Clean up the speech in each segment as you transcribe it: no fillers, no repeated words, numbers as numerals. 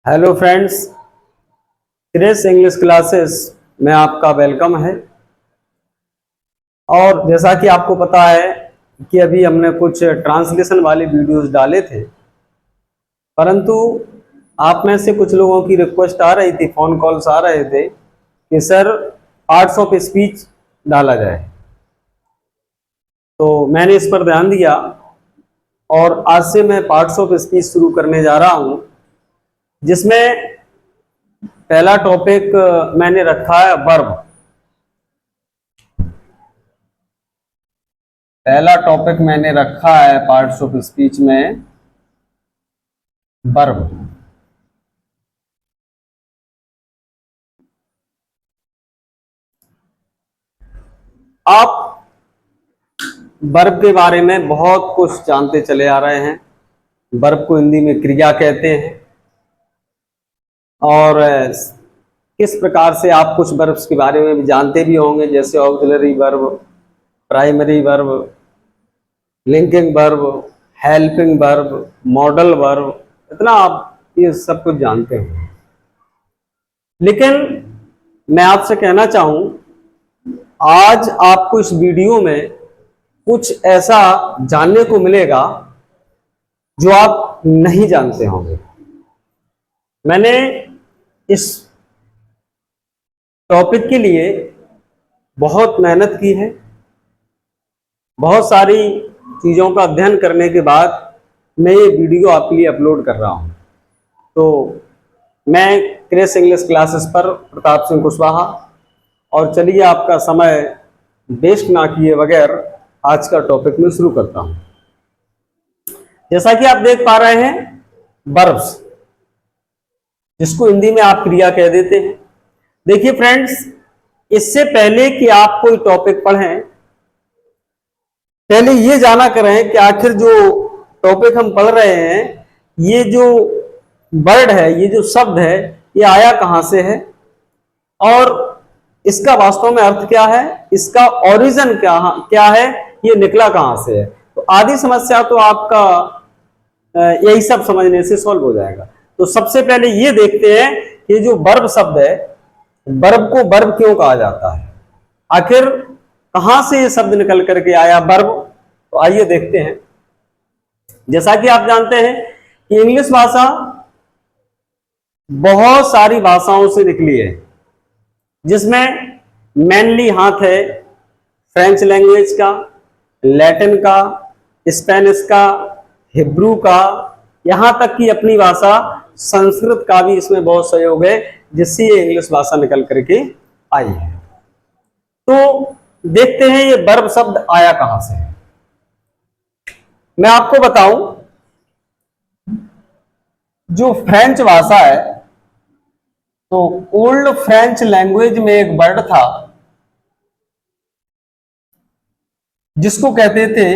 Hello friends, Chris English classes में आपका welcome है। और जैसा कि आपको पता है कि अभी हमने कुछ ट्रांसलेशन वाले वीडियोस डाले थे, परंतु आप में से कुछ लोगों की रिक्वेस्ट आ रही थी, फ़ोन कॉल्स आ रहे थे कि सर पार्ट्स ऑफ स्पीच डाला जाए। तो मैंने इस पर ध्यान दिया और आज से मैं पार्ट्स ऑफ स्पीच शुरू करने जा रहा हूँ, जिसमें पहला टॉपिक मैंने रखा है वर्ब। पहला टॉपिक मैंने रखा है पार्ट्स ऑफ स्पीच में वर्ब। आप वर्ब के बारे में बहुत कुछ जानते चले आ रहे हैं। वर्ब को हिंदी में क्रिया कहते हैं और किस प्रकार से आप कुछ वर्ब्स के बारे में भी जानते भी होंगे, जैसे auxiliary verb, primary verb, linking verb, helping verb, modal verb, इतना आप ये सब कुछ जानते हैं। लेकिन मैं आपसे कहना चाहूं, आज आपको इस वीडियो में कुछ ऐसा जानने को मिलेगा जो आप नहीं जानते होंगे। मैंने इस टॉपिक के लिए बहुत मेहनत की है। बहुत सारी चीज़ों का अध्ययन करने के बाद मैं ये वीडियो आपके लिए अपलोड कर रहा हूँ। तो मैं क्रिस इंग्लिश क्लासेस पर प्रताप सिंह कुशवाहा, और चलिए आपका समय वेस्ट ना किए बगैर आज का टॉपिक में शुरू करता हूँ। जैसा कि आप देख पा रहे हैं, वर्ब्स, जिसको हिंदी में आप क्रिया कह देते हैं। देखिए फ्रेंड्स, इससे पहले कि आप कोई टॉपिक पढ़ें, पहले ये जाना करें कि आखिर जो टॉपिक हम पढ़ रहे हैं, ये जो वर्ड है, ये जो शब्द है, ये आया कहां से है और इसका वास्तव में अर्थ क्या है, इसका ओरिजिन क्या है, ये निकला कहां से है। तो आधी समस्या तो आपका यही सब समझने से सॉल्व हो जाएगा। तो सबसे पहले ये देखते हैं कि जो वर्ब शब्द है, वर्ब को वर्ब क्यों कहा जाता है, आखिर कहां से ये शब्द निकल करके आया वर्ब। तो आइए देखते हैं। जैसा कि आप जानते हैं कि इंग्लिश भाषा बहुत सारी भाषाओं से निकली है, जिसमें मेनली हाथ है फ्रेंच लैंग्वेज का, लैटिन का, स्पेनिश का, हिब्रू का, यहां तक कि अपनी भाषा संस्कृत का भी इसमें बहुत सहयोग है, जिससे ये इंग्लिश भाषा निकल करके आई है। तो देखते हैं ये वर्ब शब्द आया कहां से है। मैं आपको बताऊं, जो फ्रेंच भाषा है, तो ओल्ड फ्रेंच लैंग्वेज में एक वर्ड था जिसको कहते थे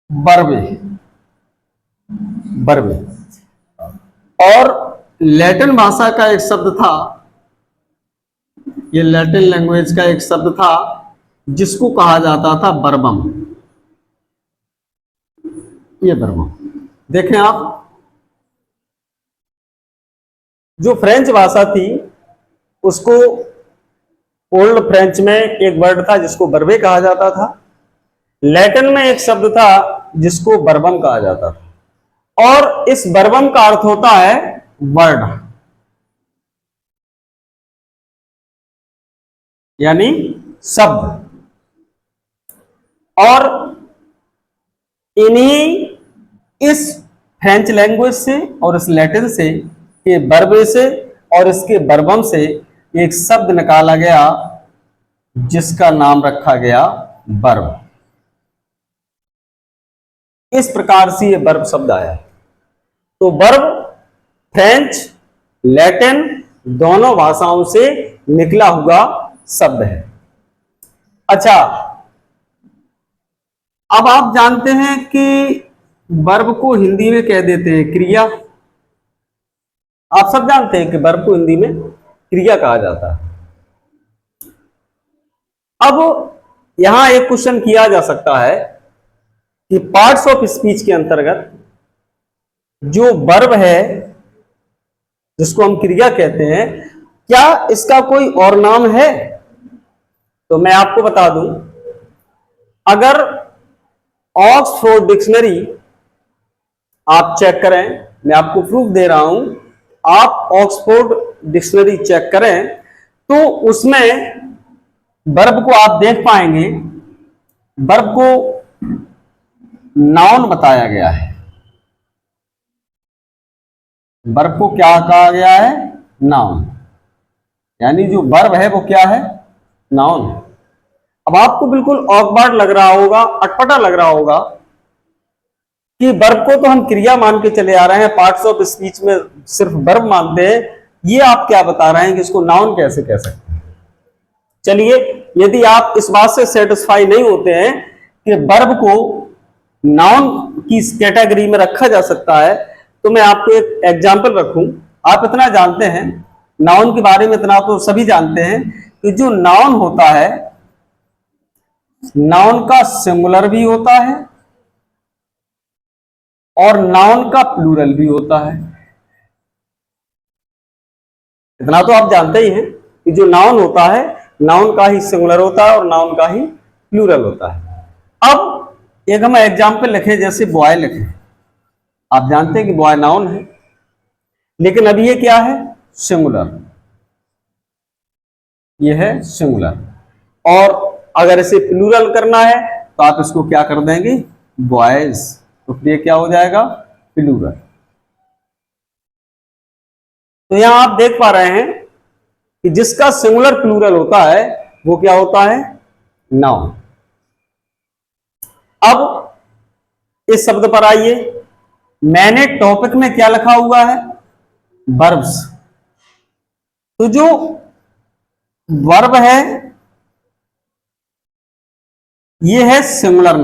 बर्बे। बर्बे। और लैटिन भाषा का एक शब्द था, ये लैटिन लैंग्वेज का एक शब्द था जिसको कहा जाता था बर्बम। ये बर्बम देखें आप, जो फ्रेंच भाषा थी उसको ओल्ड फ्रेंच में एक वर्ड था जिसको बर्बे कहा जाता था, लैटिन में एक शब्द था जिसको बर्बम कहा जाता था, और इस बर्बम का अर्थ होता है वर्ड, यानी शब्द। और इन्हीं इस फ्रेंच लैंग्वेज से और इस लैटिन से, ये बर्बे से और इसके बर्बम से एक शब्द निकाला गया जिसका नाम रखा गया वर्ब। इस प्रकार से ये वर्ब शब्द आया। तो वर्ब फ्रेंच, लैटिन दोनों भाषाओं से निकला हुआ शब्द है। अच्छा, अब आप जानते हैं कि वर्ब को हिंदी में कह देते हैं क्रिया। आप सब जानते हैं कि वर्ब को हिंदी में क्रिया कहा जाता है। अब यहां एक क्वेश्चन किया जा सकता है कि पार्ट्स ऑफ स्पीच के अंतर्गत जो वर्ब है जिसको हम क्रिया कहते हैं, क्या इसका कोई और नाम है? तो मैं आपको बता दूं, अगर ऑक्सफोर्ड डिक्शनरी आप चेक करें, मैं आपको प्रूफ दे रहा हूं, आप ऑक्सफोर्ड डिक्शनरी चेक करें तो उसमें वर्ब को आप देख पाएंगे, वर्ब को नाउन बताया गया है। वर्ब को क्या कहा गया है? नाउन। यानी जो वर्ब है वो क्या है? नाउन। अब आपको बिल्कुल ऑकवर्ड लग रहा होगा, अटपटा लग रहा होगा कि वर्ब को तो हम क्रिया मान के चले आ रहे हैं, पार्ट्स ऑफ स्पीच में सिर्फ वर्ब मानते हैं, ये आप क्या बता रहे हैं कि इसको नाउन कैसे कह सकते हैं? चलिए, यदि आप इस बात से सेटिस्फाई नहीं होते हैं कि वर्ब को नाउन की कैटेगरी में रखा जा सकता है, तो मैं आपको एक एग्जांपल रखूं। आप इतना जानते हैं नाउन के बारे में, इतना तो सभी जानते हैं कि जो नाउन होता है, नाउन का सिंगुलर भी होता है और नाउन का प्लूरल भी होता है। इतना तो आप जानते ही हैं कि जो नाउन होता है, नाउन का ही सिंगुलर होता है और नाउन का ही प्लूरल होता है। अब एक हम एग्जाम्पल लिखें, जैसे बॉय लिखें। आप जानते हैं कि बॉय नाउन है, लेकिन अब ये क्या है? सिंगुलर। ये है सिंगुलर, और अगर इसे प्लूरल करना है तो आप इसको क्या कर देंगे? बॉयज। तो ये क्या हो जाएगा? प्लूरल। तो यहां आप देख पा रहे हैं कि जिसका सिंगुलर प्लूरल होता है वो क्या होता है? नाउन। अब इस शब्द पर आइए, मैंने टॉपिक में क्या लिखा हुआ है? वर्ब्स। तो जो वर्ब है ये है सिंगुलर।